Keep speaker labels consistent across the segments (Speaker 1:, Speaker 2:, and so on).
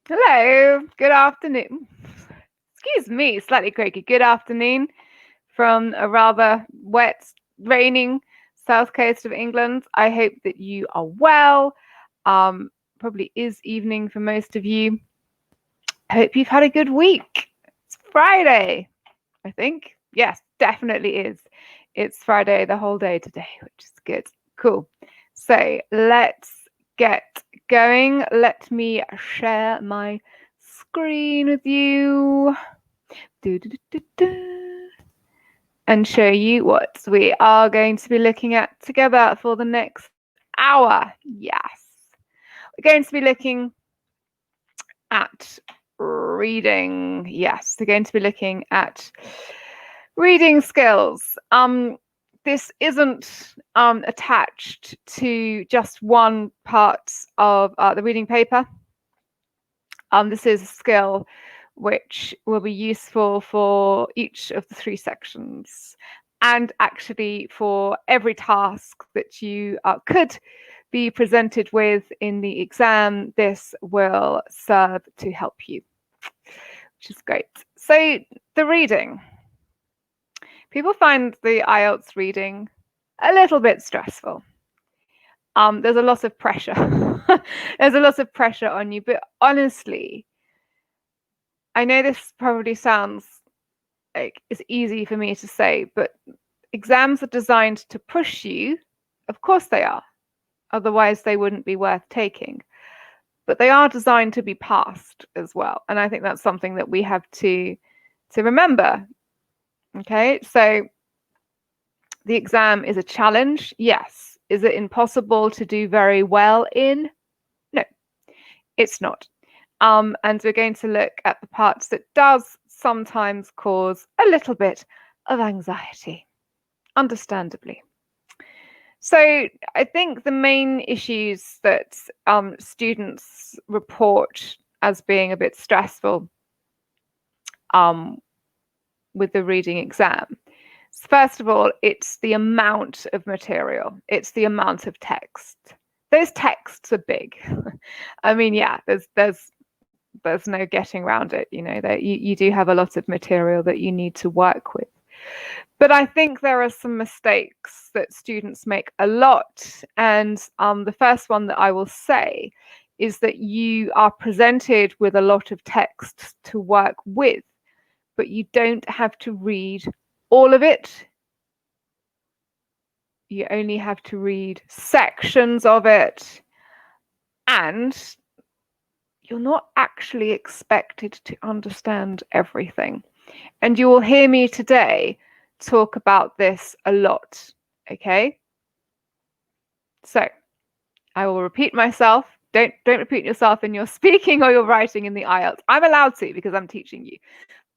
Speaker 1: Hello, good afternoon. Excuse me, slightly croaky. Good afternoon from a rather wet, raining south coast of England. I hope that you are well. Probably is evening for most of you. I hope you've had a good week. It's Friday, I think. Yes, definitely is. It's Friday the whole day today, which is good. Cool. So let's get going. Let me share my screen with you. And show you what we are going to be looking at together for the next hour. Yes. We're going to be looking at reading. Yes, we're going to be looking at reading skills. This isn't attached to just one part of the reading paper. This is a skill which will be useful for each of the three sections and actually for every task that you could be presented with in the exam. This will serve to help you, which is great. So the reading. People find the IELTS reading a little bit stressful. There's a lot of pressure. There's a lot of pressure on you, but honestly, I know this probably sounds like it's easy for me to say, but exams are designed to push you. Of course they are. Otherwise, they wouldn't be worth taking. But they are designed to be passed as well. And I think that's something that we have to remember. Okay, so the exam is a challenge. Yes. Is it impossible to do very well in? No, it's not. And we're going to look at the parts that does sometimes cause a little bit of anxiety, understandably. So I think the main issues that students report as being a bit stressful with the reading exam. First of all, it's the amount of material. It's the amount of text. Those texts are big. I mean, yeah, there's no getting around it. You know, that you do have a lot of material that you need to work with. But I think there are some mistakes that students make a lot. And the first one that I will say is that you are presented with a lot of text to work with, but you don't have to read all of it. You only have to read sections of it. And you're not actually expected to understand everything. And you will hear me today talk about this a lot. Okay? So I will repeat myself. Don't repeat yourself in your speaking or your writing in the IELTS. I'm allowed to because I'm teaching you.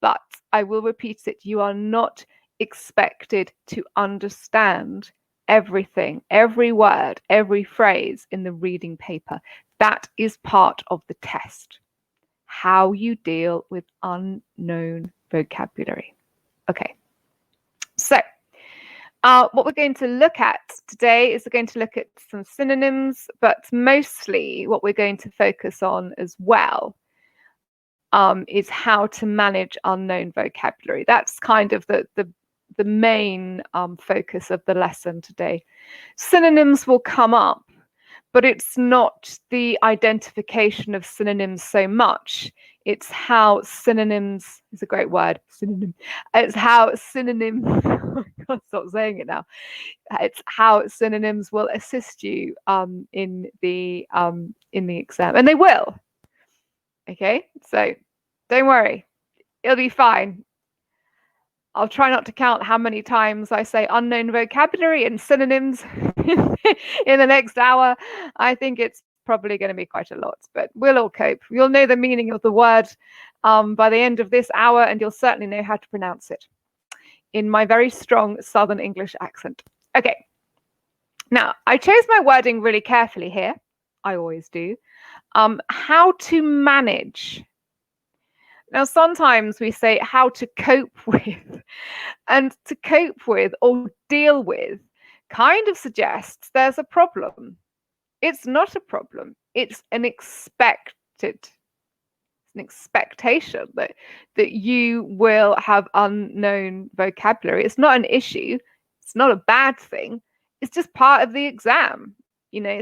Speaker 1: But I will repeat it. You are not expected to understand everything, every word, every phrase in the reading paper. That is part of the test. How you deal with unknown vocabulary. Okay. So what we're going to look at today is we're going to look at some synonyms, but mostly what we're going to focus on as well is how to manage unknown vocabulary. That's kind of the main focus of the lesson today. Synonyms will come up, but it's not the identification of synonyms so much. It's how synonyms is a great word. Synonym. It's how synonyms. I can't stop saying it now. It's how synonyms will assist you in the exam, and they will. Okay, so don't worry, it'll be fine. I'll try not to count how many times I say unknown vocabulary and synonyms in the next hour. I think it's probably going to be quite a lot, but we'll all cope. You'll know the meaning of the word by the end of this hour, and you'll certainly know how to pronounce it in my very strong Southern English accent. Okay. Now, I chose my wording really carefully here. I always do. How to manage. Now, sometimes we say how to cope with, and to cope with or deal with kind of suggests there's a problem. It's not a problem, it's an expected an expectation that you will have unknown vocabulary. It's not an issue. It's not a bad thing. It's just part of the exam.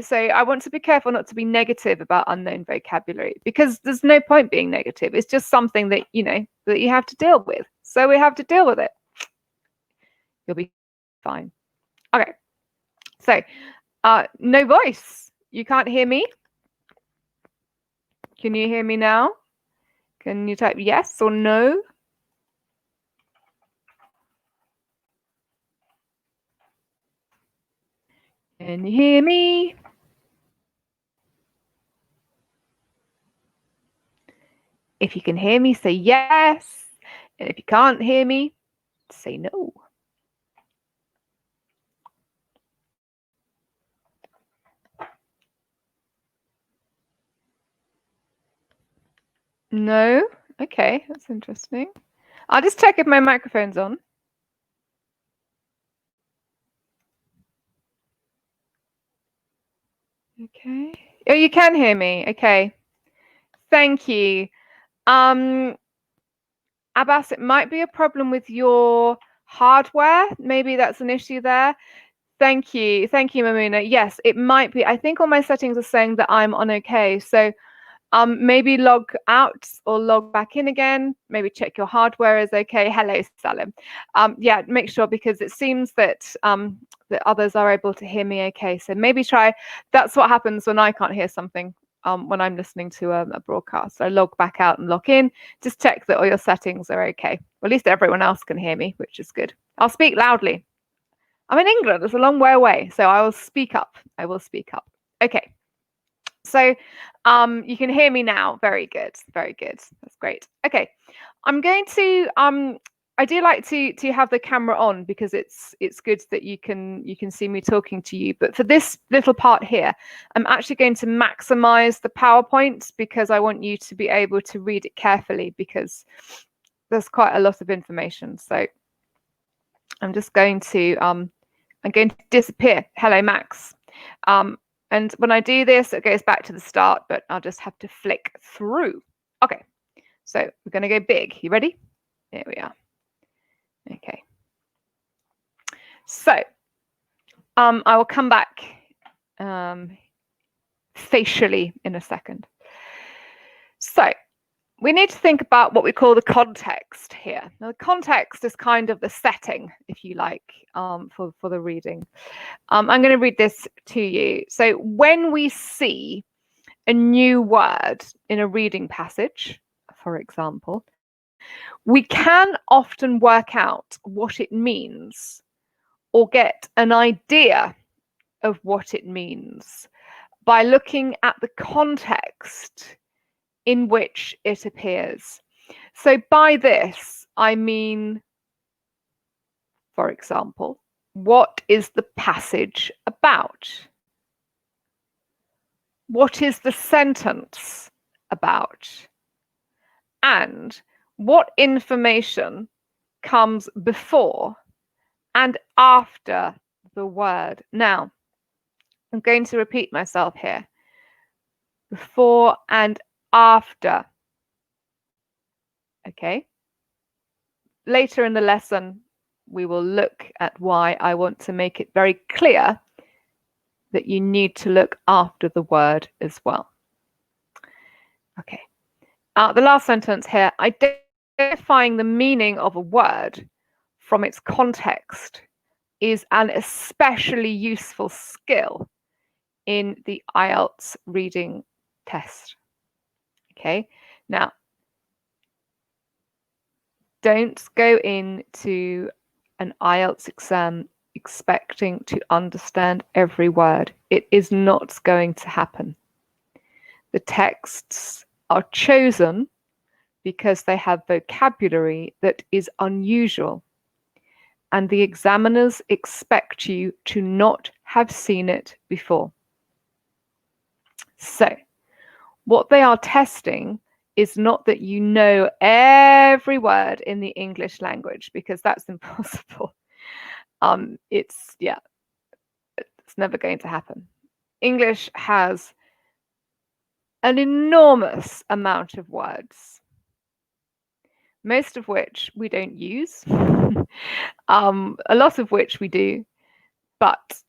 Speaker 1: So I want to be careful not to be negative about unknown vocabulary, because there's no point being negative. It's just something that that you have to deal with. So we have to deal with it. You'll be fine. Okay. So no voice. You can't hear me? Can you hear me now? Can you type yes or no? Can you hear me? If you can hear me, say yes. And if you can't hear me, say no. No? Okay, that's interesting. I'll just check if my microphone's on. Okay. Oh, you can hear me. Okay. Thank you. Abbas, it might be a problem with your hardware. Maybe that's an issue there. Thank you. Thank you, Mamuna. Yes, it might be. I think all my settings are saying that I'm on okay. So maybe log out or log back in again. Maybe check your hardware is okay. Hello, Salim. Yeah, make sure, because it seems that that others are able to hear me okay. So maybe try. That's what happens when I can't hear something when I'm listening to a broadcast. So log back out and log in. Just check that all your settings are okay. Well, at least everyone else can hear me, which is good. I'll speak loudly. I'm in England. It's a long way away, so I will speak up. I will speak up. Okay. So you can hear me now. Very good. Very good. That's great. Okay. I'm going to I do like to have the camera on, because it's good that you can see me talking to you. But for this little part here, I'm actually going to maximize the PowerPoint, because I want you to be able to read it carefully, because there's quite a lot of information. So I'm just going to disappear. Hello, Max. And when I do this, it goes back to the start, but I'll just have to flick through. Okay, so we're going to go big. You ready? There we are. Okay. So I will come back facially in a second. So we need to think about what we call the context here. Now, the context is kind of the setting, if you like, for the reading. I'm going to read this to you. So when we see a new word in a reading passage, for example, we can often work out what it means or get an idea of what it means by looking at the context in which it appears. So by this, I mean, for example, what is the passage about? What is the sentence about? And what information comes before and after the word? Now, I'm going to repeat myself here. Before and after. Okay. Later in the lesson, we will look at why I want to make it very clear that you need to look after the word as well. Okay. The last sentence here, identifying the meaning of a word from its context is an especially useful skill in the IELTS reading test. Okay. Now, don't go into an IELTS exam expecting to understand every word. It is not going to happen. The texts are chosen because they have vocabulary that is unusual, and the examiners expect you to not have seen it before. So, what they are testing is not that you know every word in the English language, because that's impossible. It's never going to happen. English has an enormous amount of words, most of which we don't use, a lot of which we do, but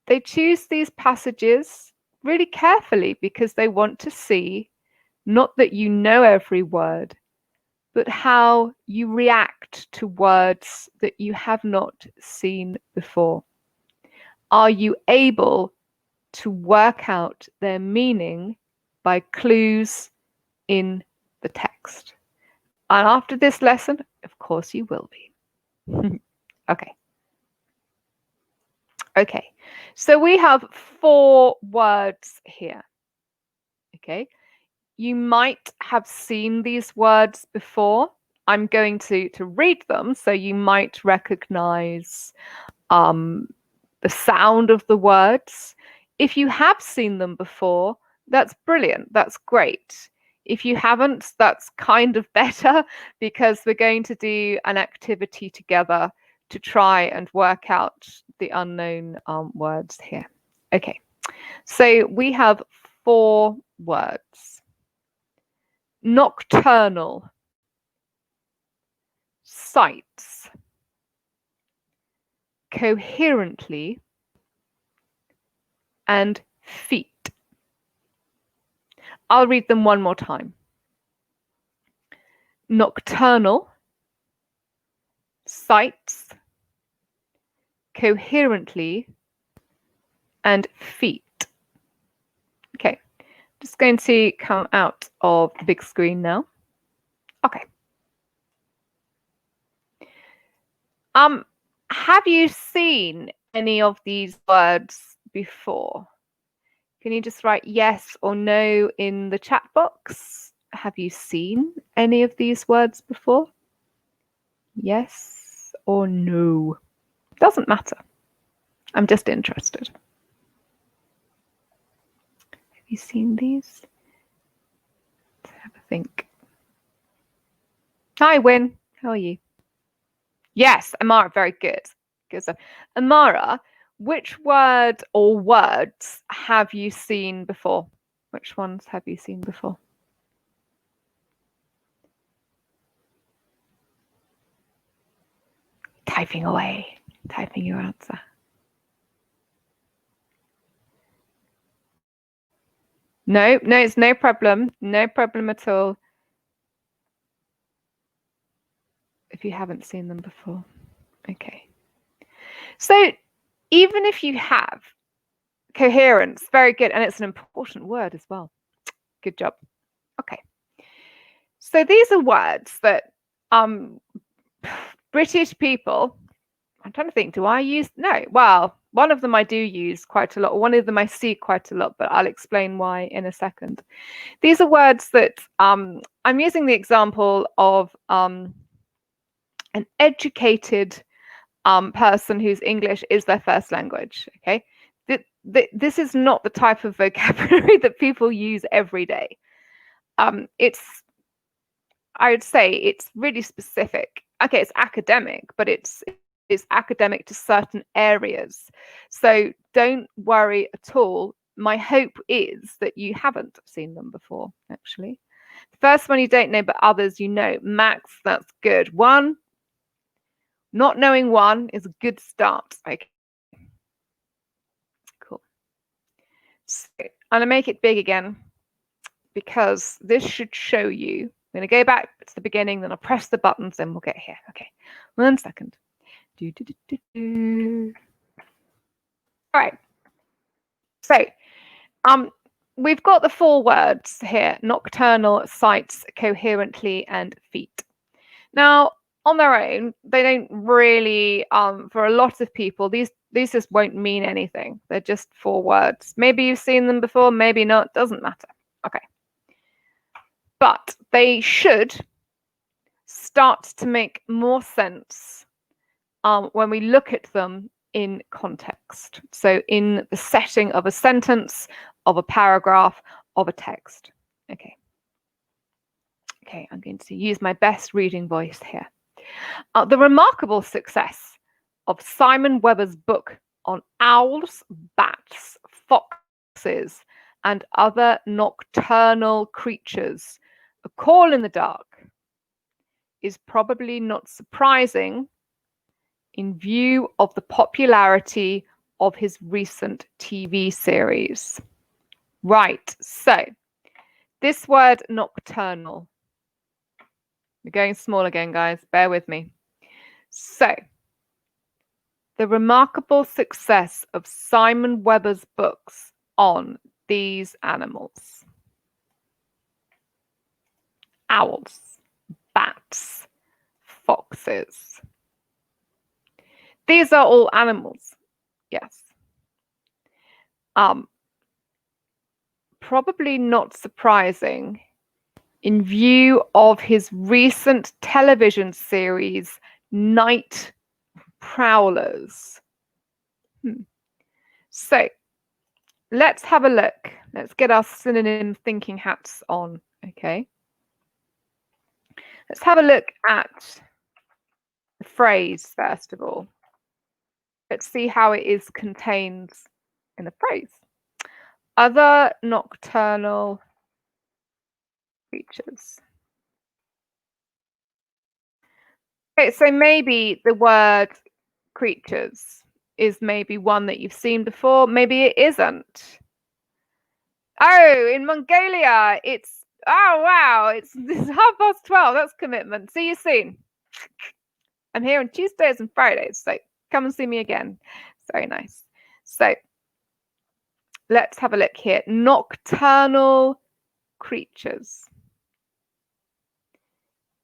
Speaker 1: they choose these passages really carefully because they want to see not that you know every word, but how you react to words that you have not seen before. Are you able to work out their meaning by clues in the text? And after this lesson, of course you will be. Okay. Okay, so we have 4 words here. Okay, you might have seen these words before. I'm going to read them, so you might recognize the sound of the words. If you have seen them before, that's brilliant. That's great. If you haven't, that's kind of better because we're going to do an activity together to try and work out the unknown words here. Okay, so we have 4 words. Nocturnal, sights, coherently, and feet. I'll read them one more time. Nocturnal, sights, coherently, and feet. Okay, just going to come out of the big screen now. Okay. Have you seen any of these words before? Can you just write yes or no in the chat box? Have you seen any of these words before? Yes or no? Doesn't matter. I'm just interested. Have you seen these? Let's have a think. Hi, Win. How are you? Yes, Amara, very good. Good stuff. Amara, which word or words have you seen before? Which ones have you seen before? Typing away, typing your answer. No, it's no problem. No problem at all. If you haven't seen them before. Okay. So even if you have coherence, very good. And it's an important word as well. Good job. Okay. So these are words that British people, I'm trying to think, do I use? No. Well, one of them I do use quite a lot. One of them I see quite a lot, but I'll explain why in a second. These are words that I'm using the example of an educated person whose English is their first language. Okay, this is not the type of vocabulary that people use every day. I would say it's really specific. Okay, it's academic, but it's academic to certain areas. So don't worry at all. My hope is that you haven't seen them before, actually. The first one you don't know, but others you know. Max, that's good. One, not knowing one is a good start. Okay. Cool. So I'm going to make it big again because this should show you. I'm going to go back to the beginning, then I'll press the buttons, then we'll get here. Okay, 1 second. All right. So we've got the 4 words here: nocturnal, sights, coherently, and feet. Now, on their own, they don't really, for a lot of people, these just won't mean anything. They're just 4 words. Maybe you've seen them before, maybe not, doesn't matter. Okay. But they should start to make more sense when we look at them in context. So in the setting of a sentence, of a paragraph, of a text. Okay. Okay, I'm going to use my best reading voice here. The remarkable success of Simon Webber's book on owls, bats, foxes, and other nocturnal creatures. A call in the dark is probably not surprising in view of the popularity of his recent TV series. Right, so this word nocturnal. We're going small again, guys. Bear with me. So, the remarkable success of Simon Webber's books on these animals. Owls, bats, foxes. These are all animals, yes. Probably not surprising in view of his recent television series, Night Prowlers. So, let's have a look. Let's get our synonym thinking hats on, okay? Let's have a look at the phrase, first of all. Let's see how it is contained in the phrase. Other nocturnal creatures. Okay, so maybe the word creatures is maybe one that you've seen before. Maybe it isn't. Oh, in Mongolia, it's, oh, wow, it's 12:30. That's commitment. See you soon. I'm here on Tuesdays and Fridays, so come and see me again. It's very nice. So let's have a look here. Nocturnal creatures.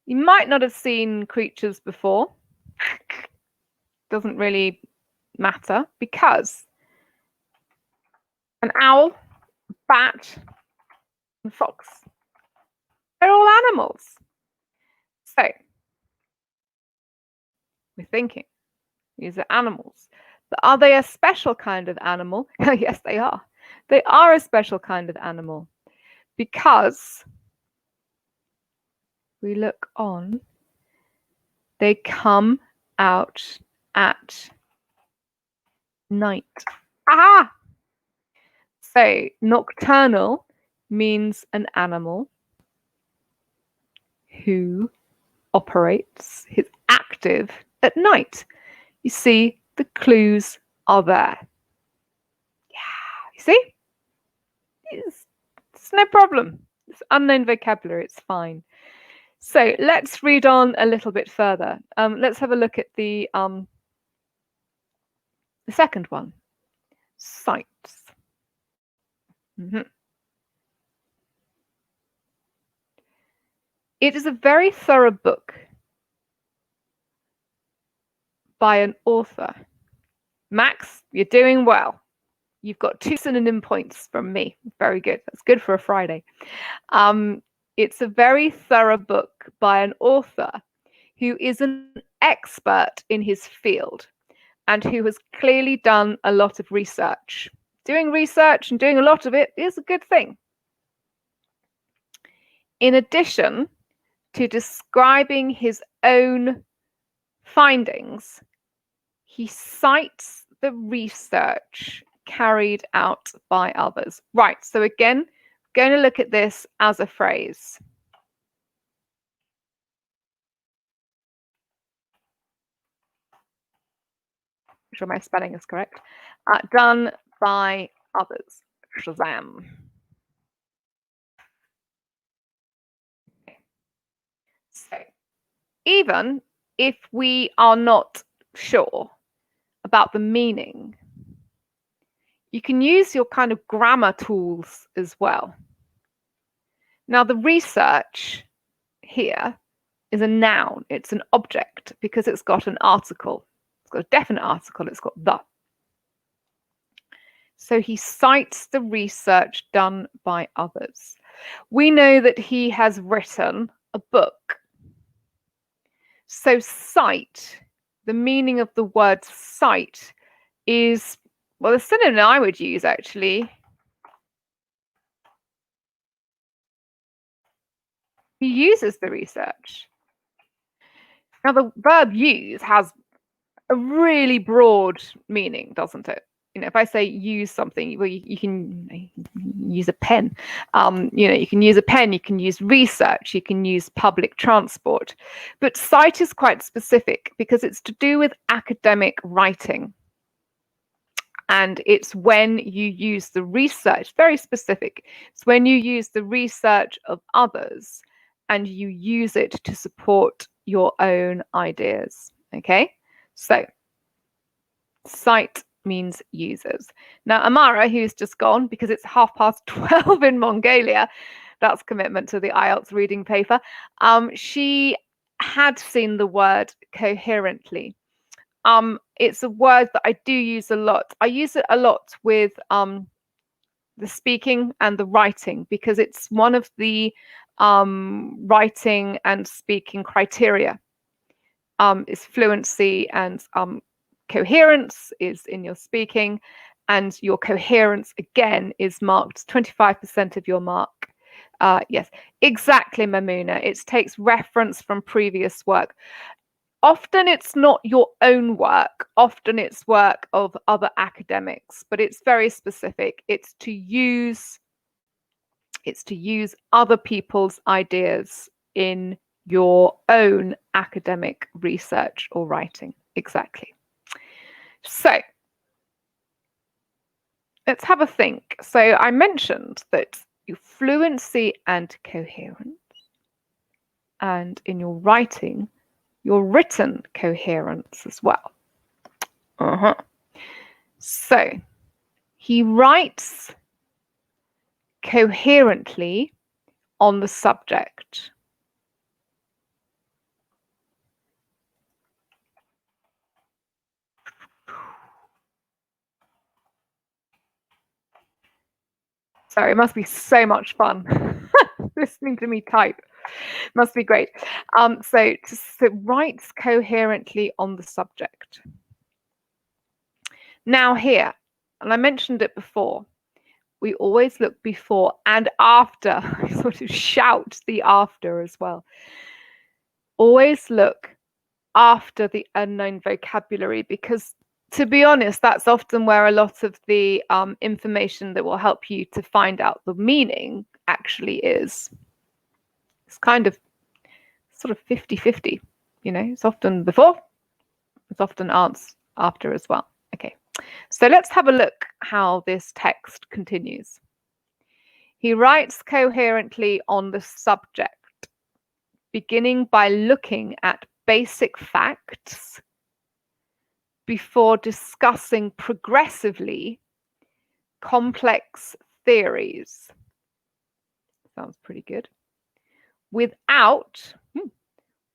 Speaker 1: You might not have seen creatures before. Doesn't really matter because an owl, bat, and fox, they're all animals. So we're thinking these are animals. But are they a special kind of animal? Yes, they are. They are a special kind of animal because we look on, they come out at night. Ah! So nocturnal means an animal who operates, is active at night. You see, the clues are there. Yeah, you see? It's no problem. It's unknown vocabulary, it's fine. So let's read on a little bit further. Let's have a look at the second one, sights. It is a very thorough book by an author. Max, you're doing well. You've got 2 synonym points from me. Very good. That's good for a Friday. It's a very thorough book by an author who is an expert in his field and who has clearly done a lot of research. Doing research and doing a lot of it is a good thing. In addition to describing his own findings, he cites the research carried out by others. Right, so again, going to look at this as a phrase. I'm sure my spelling is correct. Done by others. Shazam. So, even if we are not sure about the meaning, you can use your kind of grammar tools as well. Now, the research here is a noun. It's an object because it's got an article. It's got a definite article. It's got the. So he cites the research done by others. We know that he has written a book. So cite, the meaning of the word cite is, well, the synonym I would use actually. He uses the research. Now, the verb use has a really broad meaning, doesn't it? if I say use something, well, you can use a pen. You can use a pen, you can use research, you can use public transport. But cite is quite specific because it's to do with academic writing. And it's when you use the research, very specific. It's when you use the research of others and you use it to support your own ideas. Okay, so cite means users. Now, Amara, who's just gone because it's 12:30 in Mongolia, that's commitment to the IELTS reading paper. She had seen the word coherently. It's a word that I do use a lot. I use it a lot with the speaking and the writing because it's one of the writing and speaking criteria. Is fluency and coherence is in your speaking, and your coherence again is marked 25% of your mark. Yes, exactly, Mamuna. It takes reference from previous work. Often it's not your own work, often it's work of other academics, but it's very specific. It's to use other people's ideas in your own academic research or writing. Exactly. So let's have a think. So I mentioned that your fluency and coherence, and in your writing, your written coherence as well. So he writes coherently on the subject. Sorry, it must be so much fun listening to me type. Must be great. So writes coherently on the subject. Now here, and I mentioned it before, we always look before and after. I sort of shout the after as well. Always look after the unknown vocabulary because, to be honest, that's often where a lot of the information that will help you to find out the meaning actually is. It's kind of sort of 50-50, it's often before, it's often after as well. Okay, so let's have a look how this text continues. He writes coherently on the subject, beginning by looking at basic facts before discussing progressively complex theories. Sounds pretty good. Without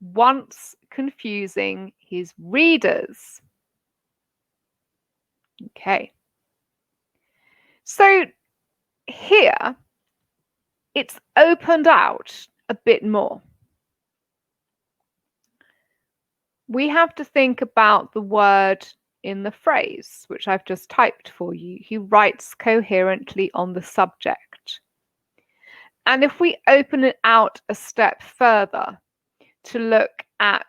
Speaker 1: once confusing his readers. Okay. So here, it's opened out a bit more. We have to think about the word in the phrase, which I've just typed for you. He writes coherently on the subject. And if we open it out a step further to look at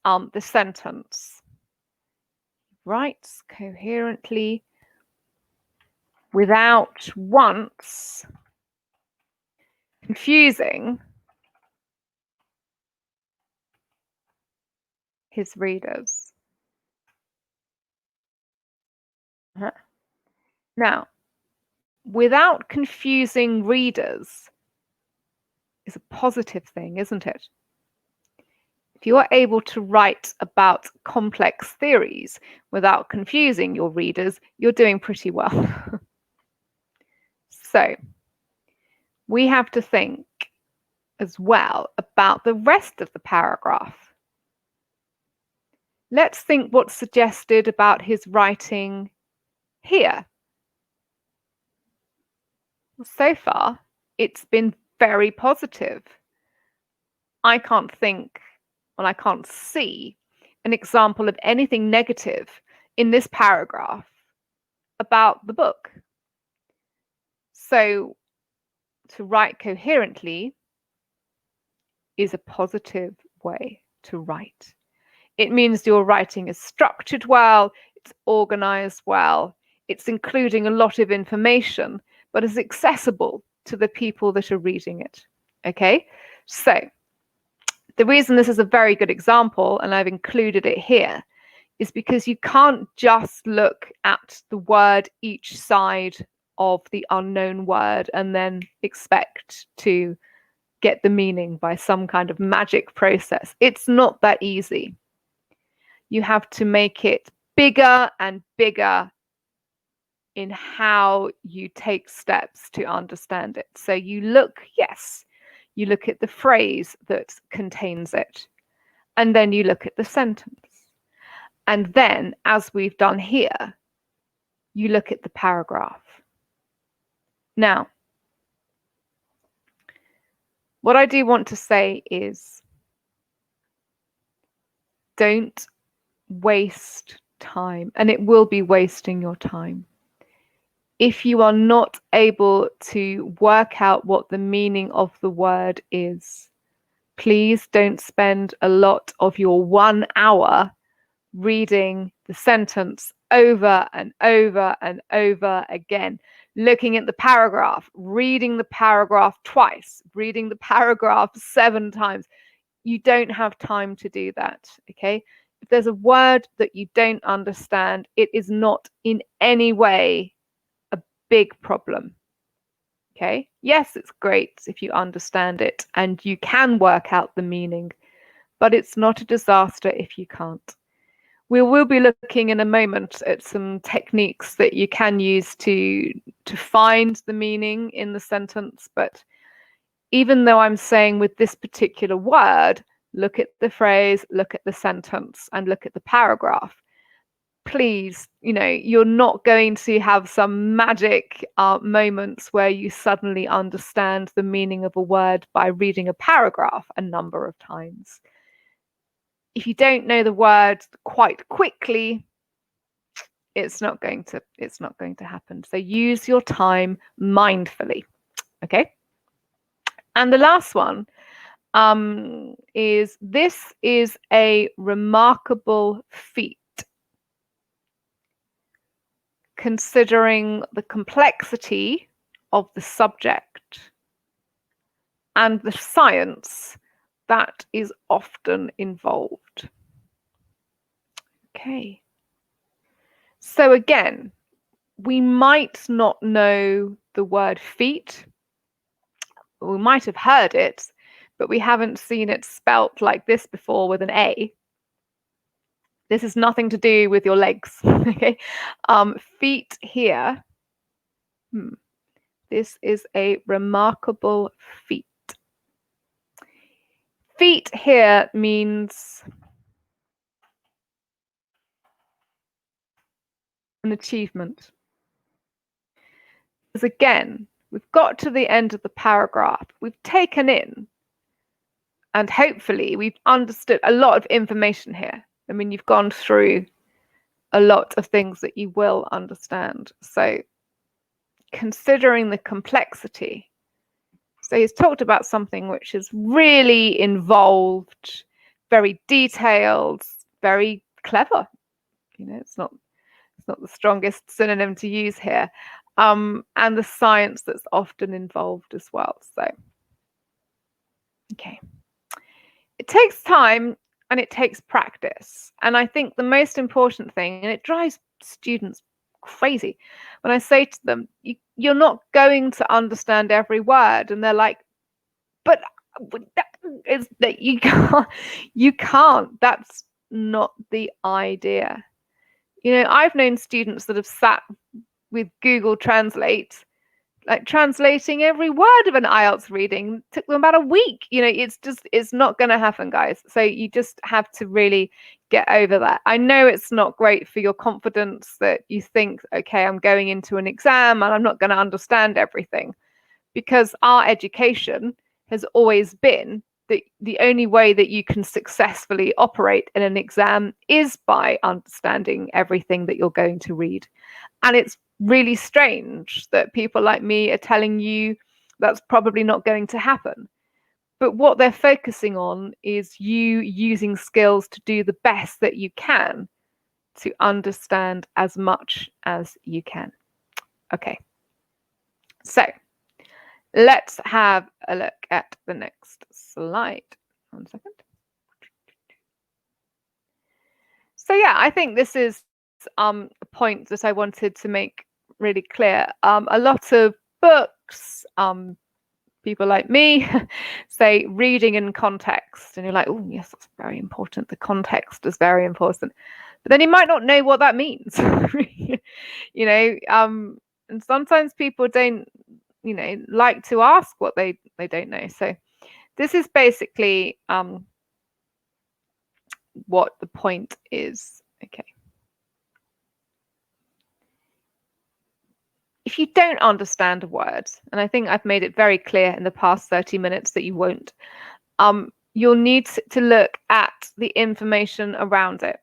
Speaker 1: the sentence, writes coherently without once confusing his readers. Now, without confusing readers is a positive thing, isn't it? If you are able to write about complex theories without confusing your readers, you're doing pretty well. So, we have to think as well about the rest of the paragraph. Let's think what's suggested about his writing here. So far, it's been very positive. I can't think, and I can't see an example of anything negative in this paragraph about the book. So, to write coherently is a positive way to write. It means your writing is structured well, it's organized well, it's including a lot of information, but is accessible to the people that are reading it. Okay, so the reason this is a very good example, and I've included it here, is because you can't just look at the word each side of the unknown word and then expect to get the meaning by some kind of magic process. It's not that easy. You have to make it bigger and bigger in how you take steps to understand it. So you look, yes, you look at the phrase that contains it, and then you look at the sentence. And then, as we've done here, you look at the paragraph. Now, what I do want to say is don't waste time, and it will be wasting your time. If you are not able to work out what the meaning of the word is, please don't spend a lot of your 1 hour reading the sentence over and over and over again, looking at the paragraph, reading the paragraph twice, reading the paragraph 7 times. You don't have time to do that, okay? If there's a word that you don't understand, it is not in any way a big problem, okay? Yes, it's great if you understand it and you can work out the meaning, but it's not a disaster if you can't. We will be looking in a moment at some techniques that you can use to find the meaning in the sentence, but even though I'm saying with this particular word, look at the phrase, look at the sentence, and look at the paragraph, please, you're not going to have some magic moments where you suddenly understand the meaning of a word by reading a paragraph a number of times. If you don't know the word quite quickly, it's not going to happen. So use your time mindfully. Okay. And the last one is this is a remarkable feat, considering the complexity of the subject and the science that is often involved. Okay. So again, we might not know the word feat. We might have heard it, but we haven't seen it spelt like this before with an A. This has nothing to do with your legs. Okay, feet here. This is a remarkable feat. Feat here means an achievement. Because again, we've got to the end of the paragraph. We've taken in, and hopefully we've understood a lot of information here. I mean, you've gone through a lot of things that you will understand. So considering the complexity. So he's talked about something which is really involved, very detailed, very clever. It's not the strongest synonym to use here. And the science that's often involved as well. So, okay. It takes time and it takes practice. And I think the most important thing, and it drives students crazy, when I say to them, you're not going to understand every word. And they're like, but that you can't. That's not the idea. I've known students that have sat with Google Translate, like translating every word of an IELTS reading. It took them about a week. It's not going to happen, guys. So you just have to really get over that. I know it's not great for your confidence that you think, okay, I'm going into an exam and I'm not going to understand everything, because our education has always been that the only way that you can successfully operate in an exam is by understanding everything that you're going to read. And it's really strange that people like me are telling you that's probably not going to happen. But what they're focusing on is you using skills to do the best that you can to understand as much as you can. Okay, so let's have a look at the next slide. 1 second. So yeah, I think this is a point that I wanted to make really clear. A lot of books, people like me say reading in context, and you're like, oh yes, that's very important. The context is very important, but then you might not know what that means. You know, and sometimes people don't, you know, like to ask what they don't know. So this is basically what the point is. Okay. If you don't understand a word, and I think I've made it very clear in the past 30 minutes that you won't, you'll need to look at the information around it.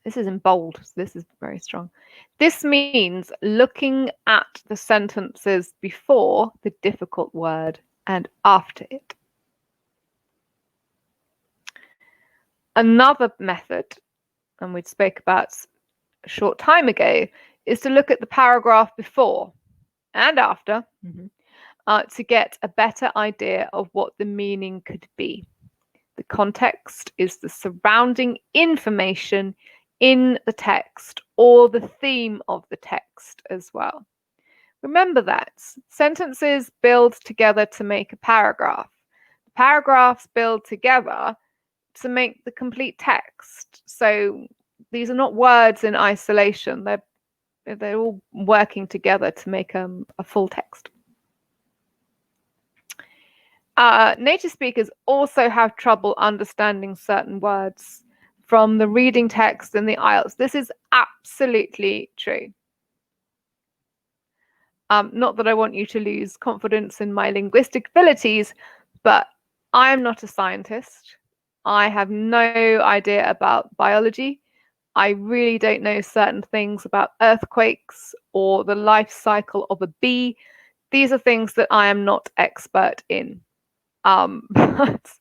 Speaker 1: This is in bold, so this is very strong. This means looking at the sentences before the difficult word and after it. Another method, and we spoke about a short time ago, is to look at the paragraph before and after to get a better idea of what the meaning could be. The context is the surrounding information in the text or the theme of the text as well. Remember that sentences build together to make a paragraph. Paragraphs build together to make the complete text. So these are not words in isolation. They're all working together to make a full text. Native speakers also have trouble understanding certain words from the reading text in the IELTS. This is absolutely true. Not that I want you to lose confidence in my linguistic abilities, but I am not a scientist. I have no idea about biology. I really don't know certain things about earthquakes or the life cycle of a bee. These are things that I am not expert in. But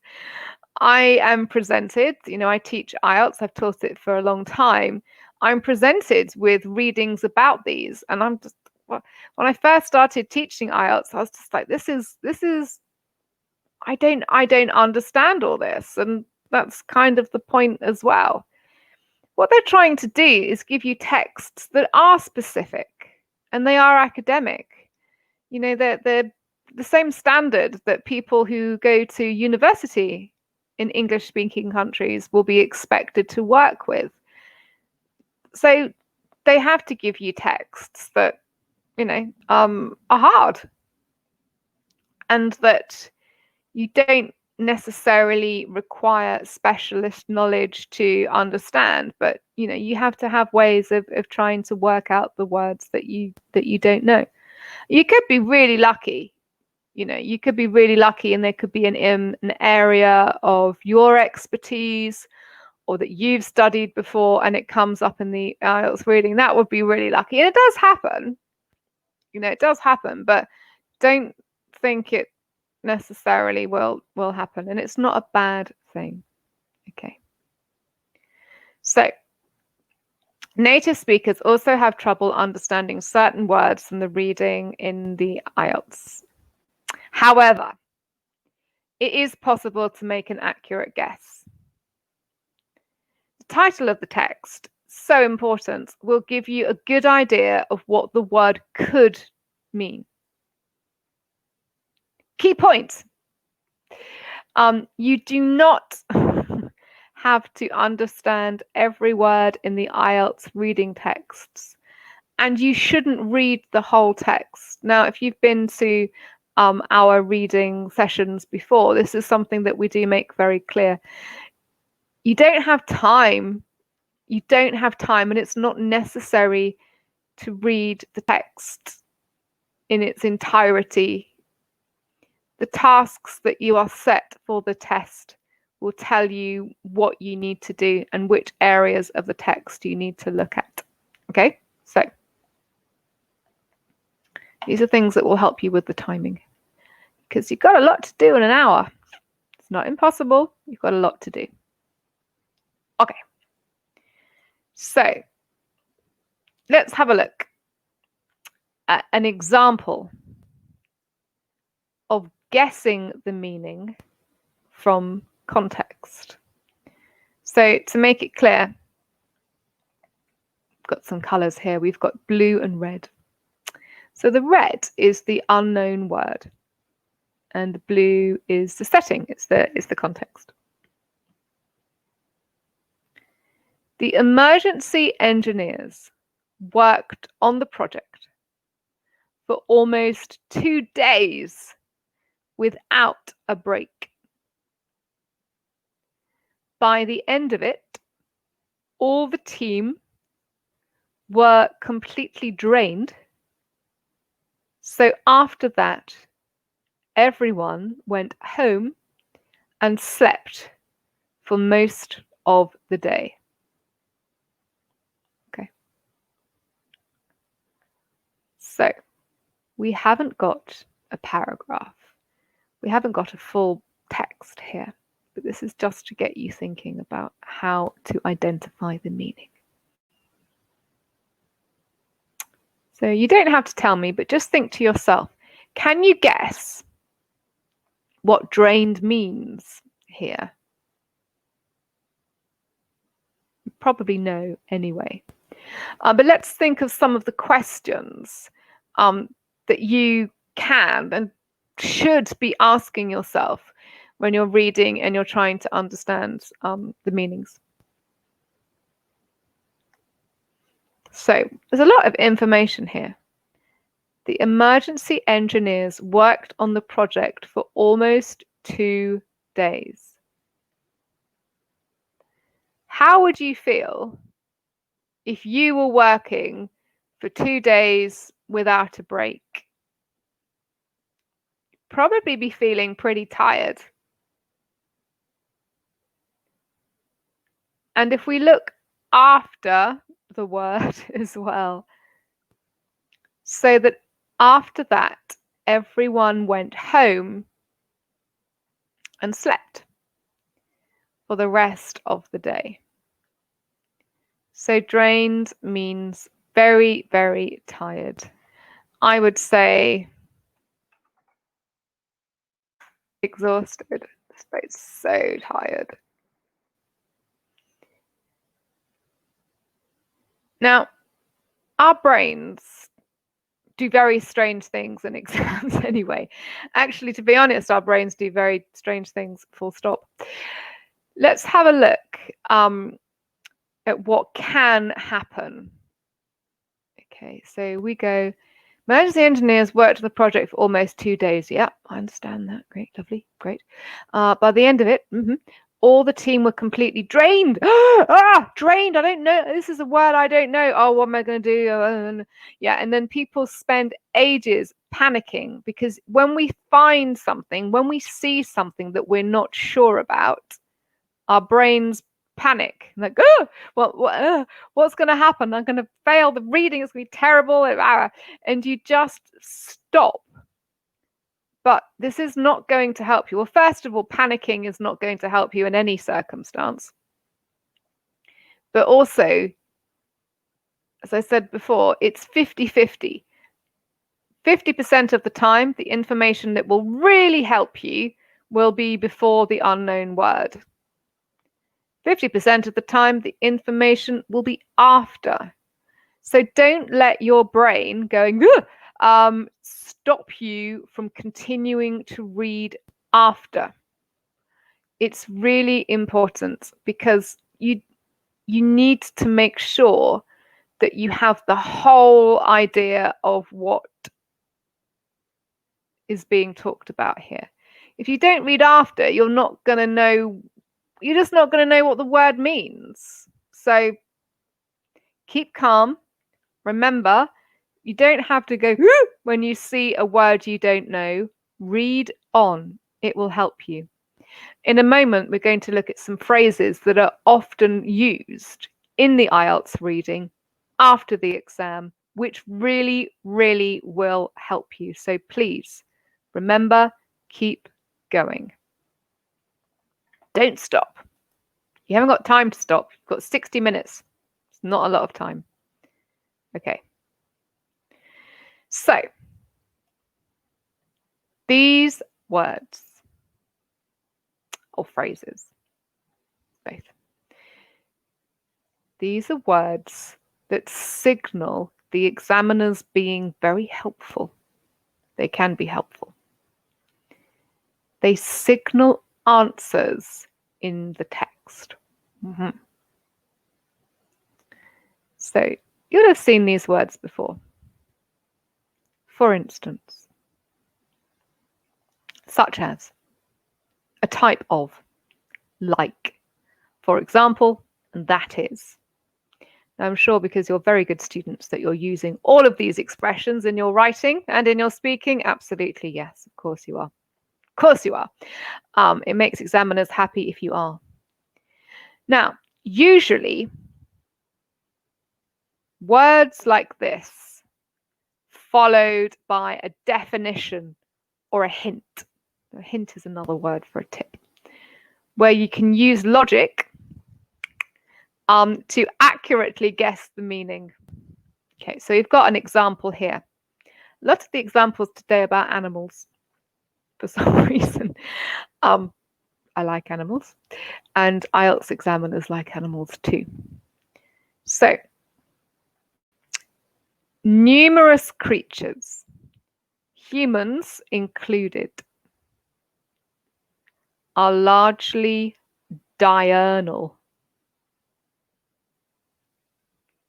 Speaker 1: I am presented, you know, I teach IELTS, I've taught it for a long time. I'm presented with readings about these, and I'm just, when I first started teaching IELTS, I was just like, this is, I don't understand all this. And that's kind of the point as well. What they're trying to do is give you texts that are specific and they are academic. You know, they're the same standard that people who go to university in English-speaking countries will be expected to work with. So they have to give you texts that, you know, are hard and that you don't necessarily require specialist knowledge to understand, but you know, you have to have ways of trying to work out the words that you don't know. You could be really lucky. You know, you could be really lucky and there could be an area of your expertise or that you've studied before and it comes up in the IELTS reading. That would be really lucky. And it does happen. You know, it does happen, but don't think it necessarily will happen. And it's not a bad thing. Okay. So native speakers also have trouble understanding certain words from the reading in the IELTS. However, it is possible to make an accurate guess. The title of the text, so important, will give you a good idea of what the word could mean. Key point. You do not have to understand every word in the IELTS reading texts, and you shouldn't read the whole text. Now, if you've been to our reading sessions before, this is something that we do make very clear. You don't have time. You don't have time, and it's not necessary to read the text in its entirety. The tasks that you are set for the test will tell you what you need to do and which areas of the text you need to look at. Okay, so these are things that will help you with the timing because you've got a lot to do in an hour. It's not impossible. You've got a lot to do. Okay, So let's have a look at an example of guessing the meaning from context. So to make it clear, I've got some colours here. We've got blue and red. So the red is the unknown word, and the blue is the setting. It's the context. The emergency engineers worked on the project for almost 2 days without a break. By the end of it, all the team were completely drained. So after that, everyone went home and slept for most of the day. Okay. So we haven't got a paragraph. We haven't got a full text here, but this is just to get you thinking about how to identify the meaning. So you don't have to tell me, but just think to yourself, can you guess what drained means here? You probably know anyway. But let's think of some of the questions that you can and should be asking yourself when you're reading and you're trying to understand the meanings. So there's a lot of information here. The emergency engineers worked on the project for almost 2 days. How would you feel if you were working for 2 days without a break? Probably be feeling pretty tired. And if we look after the word as well, so that after that, everyone went home and slept for the rest of the day. So drained means very, very tired. I would say exhausted. It's so tired. Now, our brains do very strange things in exams anyway. Actually, to be honest, our brains do very strange things, full stop. Let's have a look at what can happen. Okay, so we go, emergency engineers worked on the project for almost 2 days. Yeah, I understand that. Great, lovely, great. By the end of it, all the team were completely drained. Drained. I don't know. This is a word I don't know. Oh, what am I going to do? Yeah, and then people spend ages panicking because when we find something, when we see something that we're not sure about, our brains panic. Like, what's going to happen? I'm going to fail the reading. It's going to be terrible. And you just stop. But this is not going to help you. Well, first of all, panicking is not going to help you in any circumstance. But also, as I said before, it's 50-50. 50% of the time, the information that will really help you will be before the unknown word. 50% of the time, the information will be after. So don't let your brain going, stop you from continuing to read after. It's really important because you need to make sure that you have the whole idea of what is being talked about here. If you don't read after, you're not going to know, you're just not going to know what the word means. So keep calm. Remember, you don't have to go when you see a word you don't know. Read on. It will help you. In a moment, we're going to look at some phrases that are often used in the IELTS reading after the exam, which really, really will help you. So please, remember, keep going. Don't stop. You haven't got time to stop. You've got 60 minutes. It's not a lot of time. Okay. So, these words or phrases, both. These are words that signal the examiner's being very helpful. They can be helpful. They signal answers in the text. So you'll have seen these words before. For instance, such as a type of, like, for example, and that is. Now, I'm sure because you're very good students that you're using all of these expressions in your writing and in your speaking. Absolutely, yes, of course you are. Of course you are. It makes examiners happy if you are. Now, usually, words like this, followed by a definition or a hint. A hint is another word for a tip, where you can use logic to accurately guess the meaning. Okay, so you've got an example here. Lots of the examples today about animals, for some reason. I like animals, and IELTS examiners like animals too. So, numerous creatures, humans included, are largely diurnal.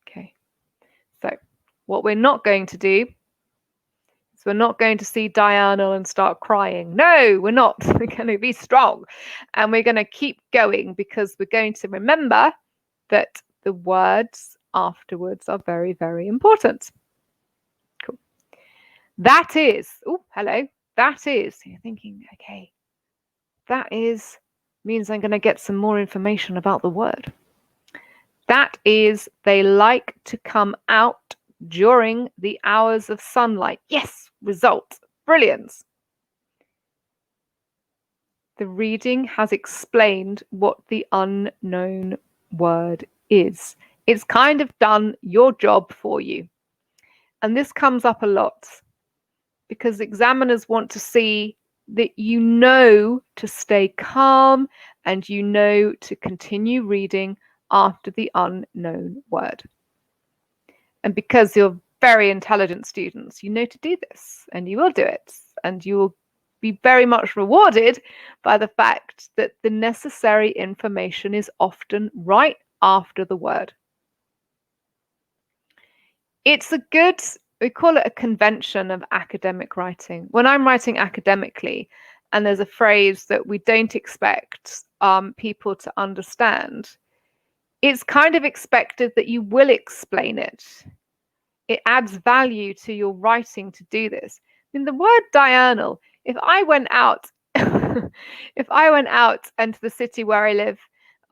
Speaker 1: Okay, so what we're not going to do is we're not going to see diurnal and start crying. No, we're not. We're going to be strong, and we're going to keep going because we're going to remember that the words afterwards are very, very important. Cool. That is, oh, hello. That is, you're thinking, okay, that is means I'm going to get some more information about the word. That is, they like to come out during the hours of sunlight. Yes, result. Brilliant. The reading has explained what the unknown word is. It's kind of done your job for you. And this comes up a lot because examiners want to see that you know to stay calm and you know to continue reading after the unknown word. And because you're very intelligent students, you know to do this and you will do it, and you will be very much rewarded by the fact that the necessary information is often right after the word. It's a good, we call it a convention of academic writing. When I'm writing academically and there's a phrase that we don't expect people to understand, it's kind of expected that you will explain it. It adds value to your writing to do this. I mean, the word diurnal, if I went out, if I went out into the city where I live,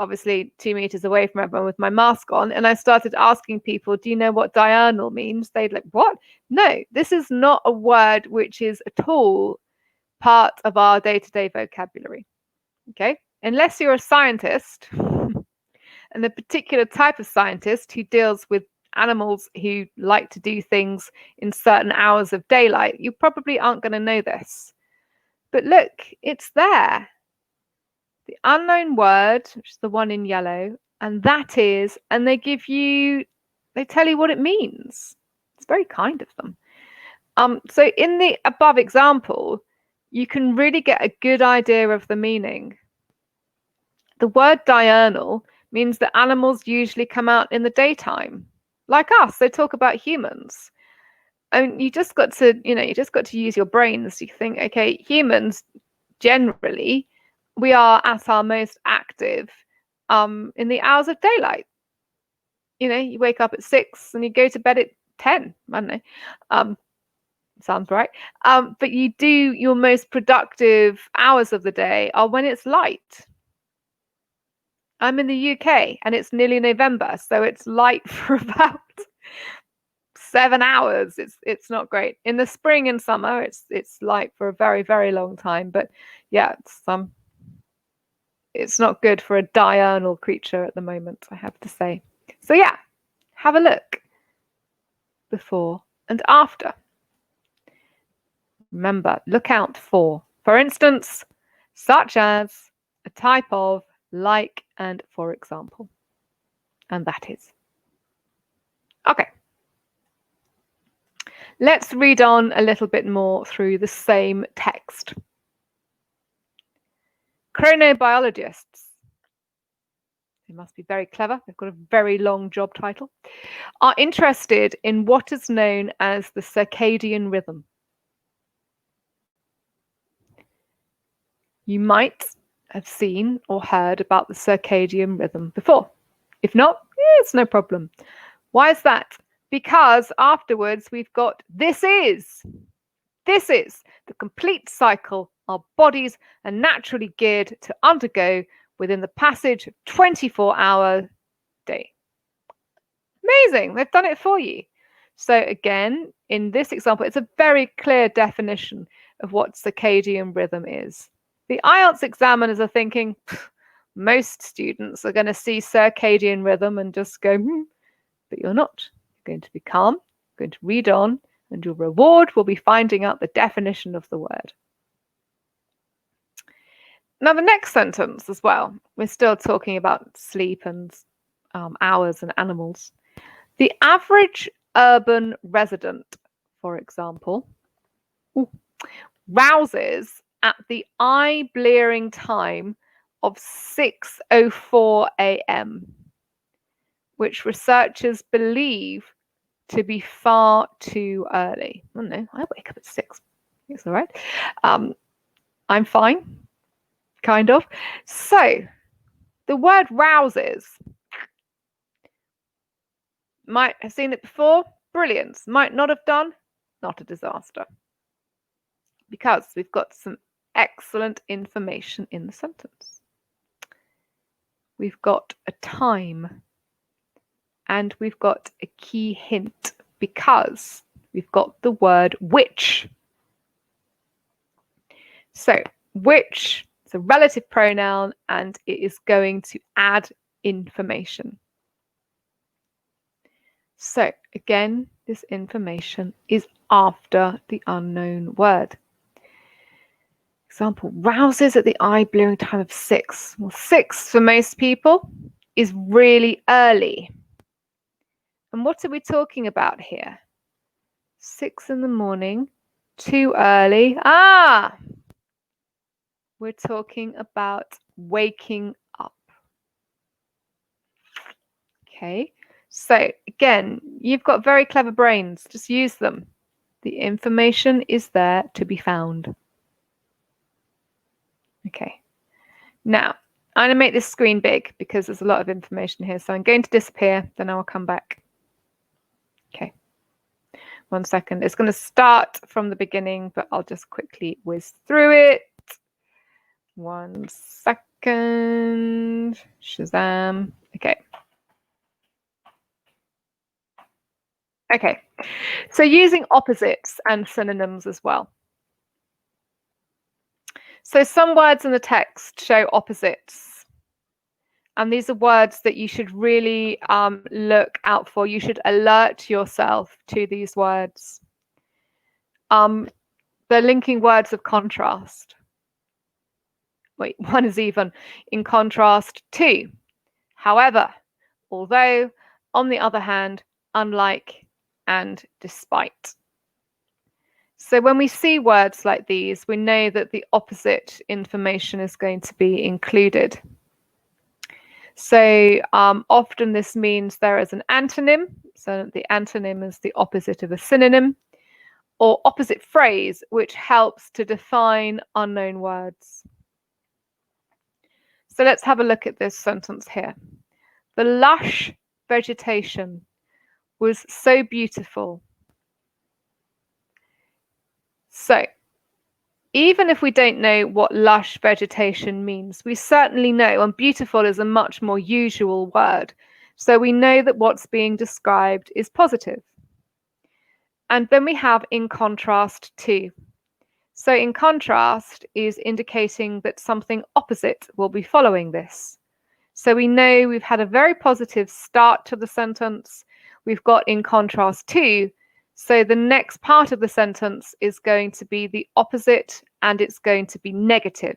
Speaker 1: obviously 2 meters away from everyone with my mask on, and I started asking people, do you know what diurnal means? They'd like, what? No, this is not a word which is at all part of our day-to-day vocabulary. Okay, unless you're a scientist, and the particular type of scientist who deals with animals who like to do things in certain hours of daylight, you probably aren't going to know this. But look, it's there. The unknown word, which is the one in yellow, and that is, and they tell you what it means. It's very kind of them. So in the above example, you can really get a good idea of the meaning. The word diurnal means that animals usually come out in the daytime. Like us, they talk about humans. I mean, you just got to use your brains. You think, okay, humans generally, we are at our most active in the hours of daylight. You wake up at 6 and you go to bed at 10. I don't know. Sounds right. But you do your most productive hours of the day are when it's light. I'm in the UK and it's nearly November, so it's light for about 7 hours. It's not great. In the spring and summer, it's light for a very, very long time. But yeah, it's not good for a diurnal creature at the moment, I have to say. So yeah, Have a look. Before and after. Remember, look out for instance, such as, a type of, like, and for example. And that is. Okay. Let's read on a little bit more through the same text. Chronobiologists, they must be very clever, they've got a very long job title, are interested in what is known as the circadian rhythm. You might have seen or heard about the circadian rhythm before. If not, it's no problem. Why is that? Because afterwards we've got this is the complete cycle our bodies are naturally geared to undergo within the passage of 24-hour day. Amazing, they've done it for you. So again, in this example, it's a very clear definition of what circadian rhythm is. The IELTS examiners are thinking, most students are going to see circadian rhythm and just go, but you're not. You're going to be calm, you're going to read on, and your reward will be finding out the definition of the word. Now, the next sentence as well, we're still talking about sleep and hours and animals. The average urban resident, for example, rouses at the eye-blearing time of 6:04 a.m., which researchers believe to be far too early. Oh no, I wake up at 6. It's all right. I'm fine, kind of. So, the word rouses. Might have seen it before. Brilliant. Might not have done. Not a disaster. Because we've got some excellent information in the sentence. We've got a time. And we've got a key hint because we've got the word which. So, which is a relative pronoun and it is going to add information. So, again, this information is after the unknown word. Example, rouses at the eye-blearing time of 6. Well, 6 for most people is really early. And what are we talking about here? 6 in the morning, too early. We're talking about waking up. Okay, so again, you've got very clever brains. Just use them. The information is there to be found. Okay, now I'm going to make this screen big because there's a lot of information here. So I'm going to disappear, then I will come back. Okay. 1 second. It's going to start from the beginning, but I'll just quickly whiz through it. 1 second. Shazam. Okay. Okay. So using opposites and synonyms as well. So some words in the text show opposites. And these are words that you should really look out for. You should alert yourself to these words. They're linking words of contrast. Wait, one is even in contrast to. However, although, on the other hand, unlike, and despite. So when we see words like these, we know that the opposite information is going to be included. So often this means there is an antonym. So the antonym is the opposite of a synonym, or opposite phrase, which helps to define unknown words. So let's have a look at this sentence here. The lush vegetation was so beautiful. So even if we don't know what lush vegetation means, we certainly know, and beautiful is a much more usual word. So we know that what's being described is positive. And then we have in contrast to. So in contrast is indicating that something opposite will be following this. So we know we've had a very positive start to the sentence. we've got in contrast to. So the next part of the sentence is going to be the opposite, and it's going to be negative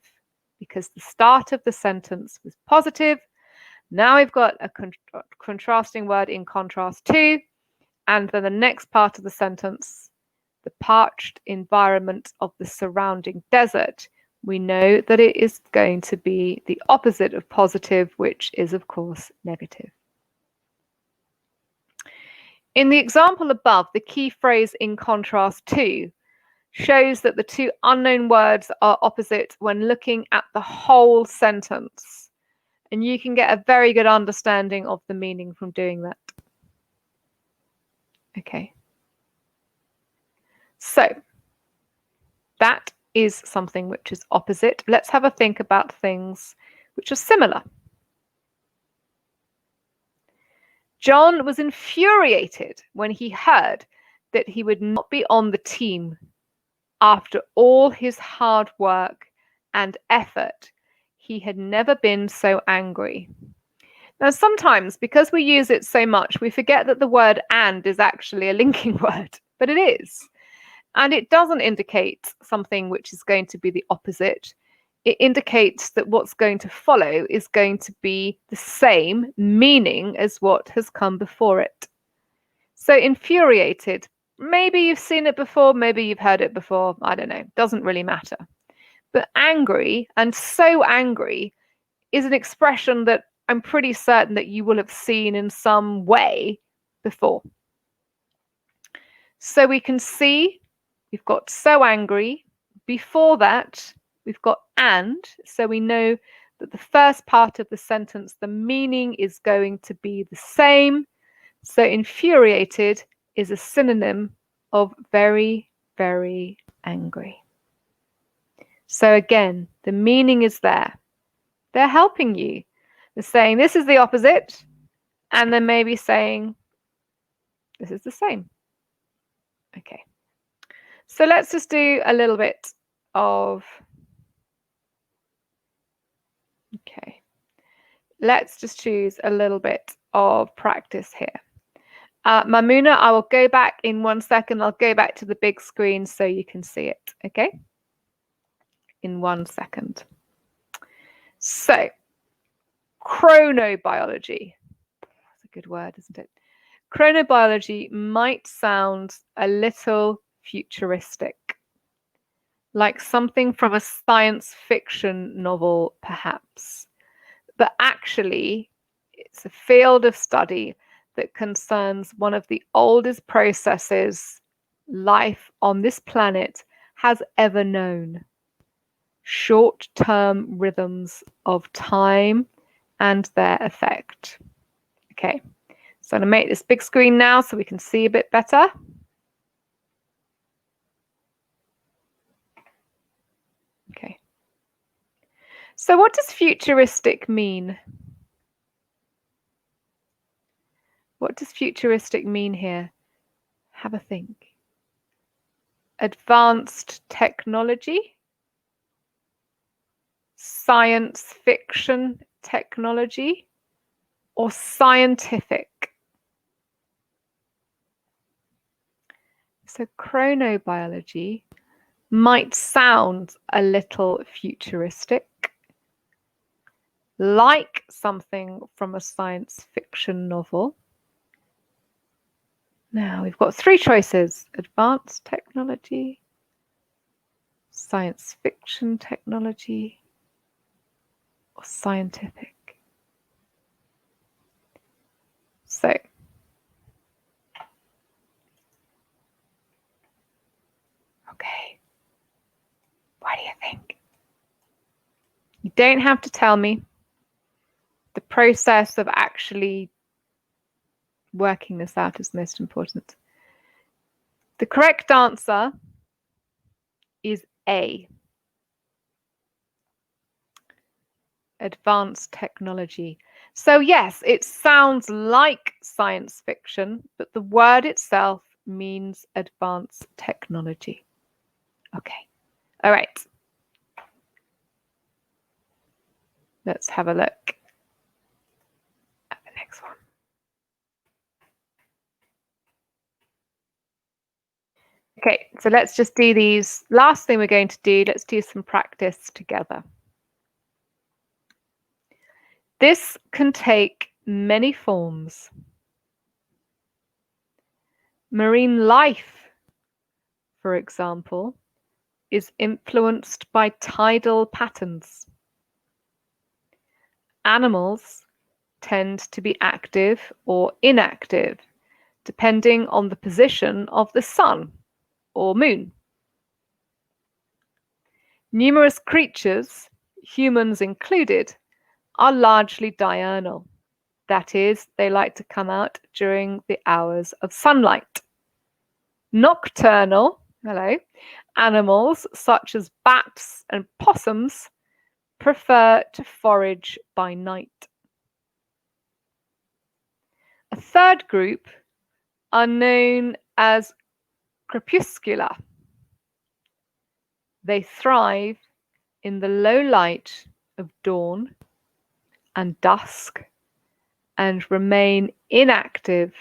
Speaker 1: because the start of the sentence was positive. Now we've got a contrasting word in contrast to, and then the next part of the sentence, the parched environment of the surrounding desert, we know that it is going to be the opposite of positive, which is, of course, negative. In the example above, the key phrase in contrast to shows that the two unknown words are opposite when looking at the whole sentence. And you can get a very good understanding of the meaning from doing that. Okay. So that is something which is opposite. Let's have a think about things which are similar. John was infuriated when he heard that he would not be on the team after all his hard work and effort. He had never been so angry. Now, sometimes, because we use it so much, we forget that the word "and" is actually a linking word, but it is. And it doesn't indicate something which is going to be the opposite. It indicates that what's going to follow is going to be the same meaning as what has come before it. So infuriated, maybe you've seen it before, maybe you've heard it before, I don't know, doesn't really matter. But angry, and so angry, is an expression that I'm pretty certain that you will have seen in some way before. So we can see we've got so angry. Before that, we've got and. So we know that the first part of the sentence, the meaning is going to be the same. So infuriated is a synonym of very, very angry. So again, the meaning is there. They're helping you. They're saying this is the opposite, and then maybe saying this is the same. Okay. So let's just do a little bit of, okay. Let's just choose a little bit of practice here. Mamuna, I will go back in 1 second. I'll go back to the big screen so you can see it, okay? In 1 second. So, chronobiology. That's a good word, isn't it? Chronobiology might sound a little futuristic, like something from a science fiction novel, perhaps. But actually, it's a field of study that concerns one of the oldest processes life on this planet has ever known. Short-term rhythms of time and their effect. Okay, so I'm going to make this big screen now so we can see a bit better. Okay. So what does futuristic mean? What does futuristic mean here? Have a think. Advanced technology? Science fiction technology? Or scientific? So chronobiology might sound a little futuristic, like something from a science fiction novel. Now we've got 3 choices: advanced technology, science fiction technology, or scientific. So okay, what do you think? You don't have to tell me. The process of actually working this out is most important. The correct answer is A. Advanced technology. So yes, it sounds like science fiction, but the word itself means advanced technology. Okay. All right. Let's have a look at the next one. Okay, so let's just do these. Last thing we're going to do, let's do some practice together. This can take many forms. Marine life, for example, is influenced by tidal patterns. Animals tend to be active or inactive, depending on the position of the sun or moon. Numerous creatures, humans included, are largely diurnal. That is, they like to come out during the hours of sunlight. Nocturnal, animals such as bats and possums prefer to forage by night. A third group are known as crepuscular. They thrive in the low light of dawn and dusk and remain inactive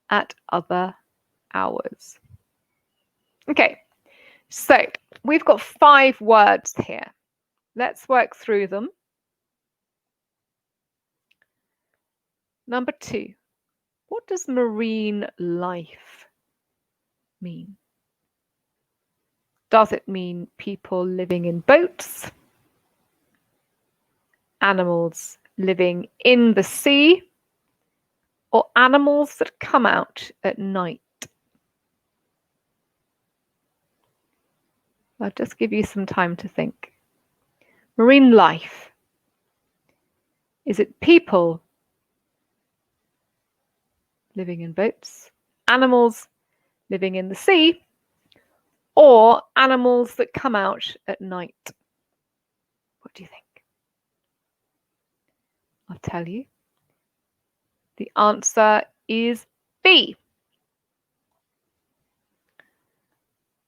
Speaker 1: at other hours. Okay, so we've got 5 words here. Let's work through them. Number 2, what does marine life mean? Does it mean people living in boats? Animals living in the sea? Or animals that come out at night? I'll just give you some time to think. Marine life. Is it people living in boats? Animals living in the sea? Or animals that come out at night? What do you think? I'll tell you. The answer is B.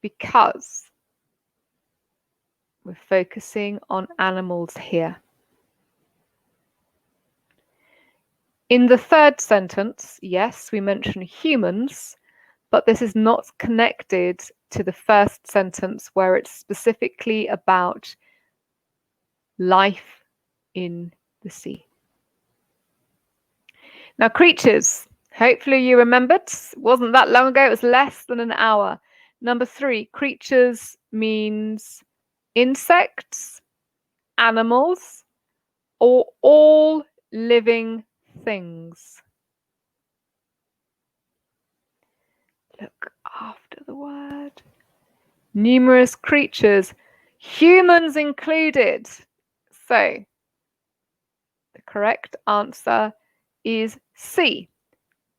Speaker 1: Because we're focusing on animals here. In the third sentence, yes, we mention humans, but this is not connected to the first sentence where it's specifically about life in the sea. Now, creatures, hopefully you remembered. It wasn't that long ago, it was less than an hour. Number 3, creatures means insects, animals, or all living things. Look after the word. Numerous creatures, humans included. So, the correct answer is C,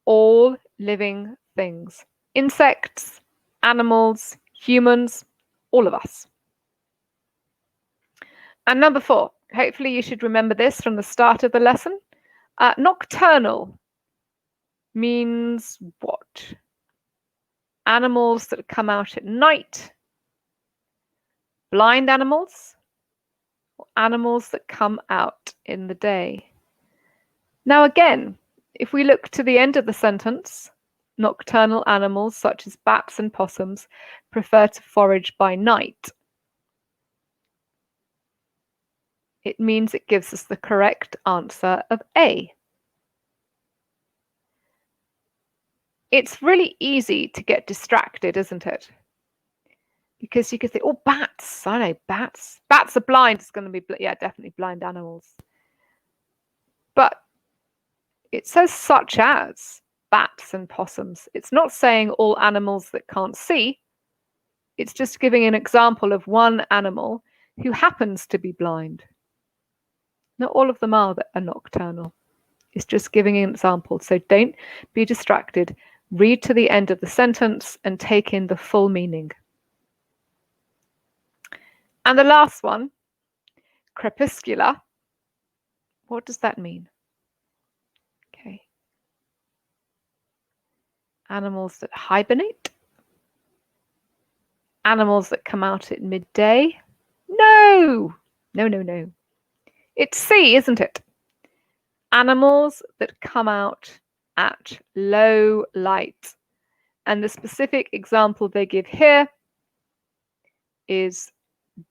Speaker 1: all living things. Insects, animals, humans, all of us. And number 4, hopefully you should remember this from the start of the lesson. Nocturnal means what? Animals that come out at night, blind animals, or animals that come out in the day. Now again, if we look to the end of the sentence, nocturnal animals such as bats and possums prefer to forage by night. It means it gives us the correct answer of A. It's really easy to get distracted, isn't it? Because you could think, oh, bats, I know bats. Bats are blind, it's going to be, yeah, definitely blind animals. But it says such as bats and possums. It's not saying all animals that can't see. It's just giving an example of one animal who happens to be blind. Not all of them are nocturnal. It's just giving an example. So don't be distracted. Read to the end of the sentence and take in the full meaning. And the last one, crepuscular. What does that mean? Okay. Animals that hibernate? Animals that come out at midday? No! No. It's C, isn't it? Animals that come out at low light And the specific example they give here is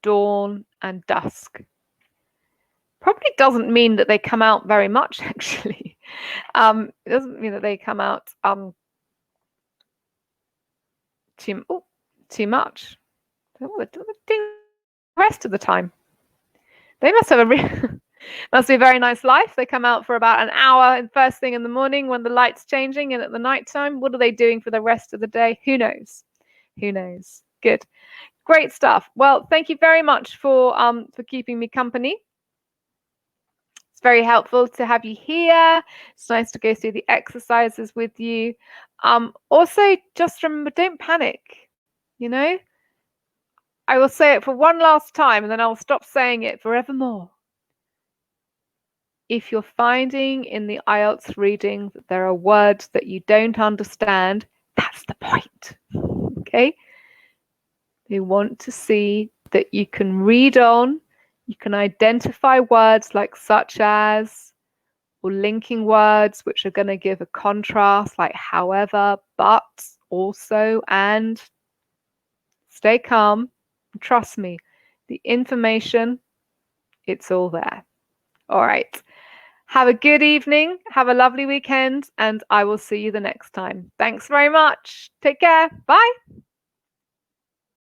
Speaker 1: dawn and dusk. Probably doesn't mean that they come out very much, actually. It doesn't mean that they come out too much. What do they do the rest of the time? They must have must be a very nice life. They come out for about an hour and first thing in the morning when the light's changing, and at the night time, what are they doing for the rest of the day? Who knows? Who knows? Good. Great stuff. Well, thank you very much for keeping me company. It's very helpful to have you here. It's nice to go through the exercises with you. Also, just remember, don't panic. You know, I will say it for one last time, and then I'll stop saying it forevermore. If you're finding in the IELTS reading that there are words that you don't understand, that's the point. Okay? They want to see that you can read on, you can identify words like such as, or linking words which are going to give a contrast like however, but, also, and. Stay calm. Trust me, the information, it's all there. All right. Have a good evening. Have a lovely weekend, and I will see you the next time. Thanks very much. Take care. Bye.